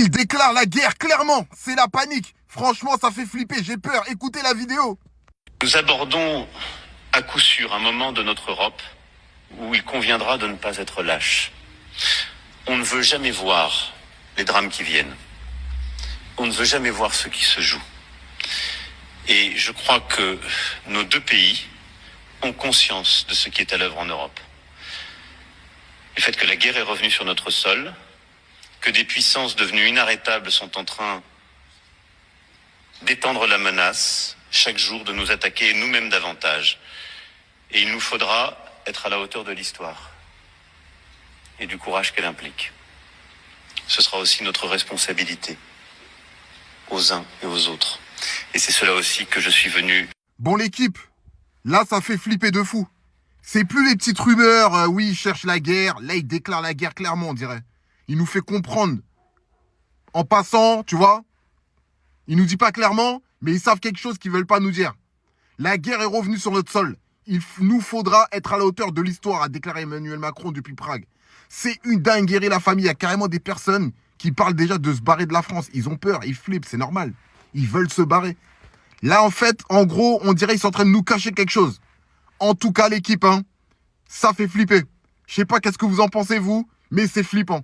Il déclare la guerre, clairement. C'est la panique. Franchement, ça fait flipper. J'ai peur. Écoutez la vidéo. Nous abordons à coup sûr un moment de notre Europe où il conviendra de ne pas être lâche. On ne veut jamais voir les drames qui viennent. On ne veut jamais voir ce qui se joue. Et je crois que nos deux pays ont conscience de ce qui est à l'œuvre en Europe. Le fait que la guerre est revenue sur notre sol, que des puissances devenues inarrêtables sont en train d'étendre la menace, chaque jour de nous attaquer nous-mêmes davantage. Et il nous faudra être à la hauteur de l'histoire et du courage qu'elle implique. Ce sera aussi notre responsabilité aux uns et aux autres. Et c'est cela aussi que je suis venu. Bon, l'équipe, là, ça fait flipper de fou. C'est plus les petites rumeurs, oui, il cherche la guerre. Là, il déclare la guerre clairement, on dirait. Il nous fait comprendre. En passant, tu vois, il nous dit pas clairement, mais ils savent quelque chose qu'ils veulent pas nous dire. La guerre est revenue sur notre sol. Il nous faudra être à la hauteur de l'histoire, a déclaré Emmanuel Macron depuis Prague. C'est une dinguerie, la famille. Il y a carrément des personnes qui parlent déjà de se barrer de la France. Ils ont peur, ils flippent, c'est normal. Ils veulent se barrer. Là, en fait, en gros, on dirait qu'ils sont en train de nous cacher quelque chose. En tout cas, l'équipe, hein, ça fait flipper. Je sais pas qu'est-ce que vous en pensez, vous, mais c'est flippant.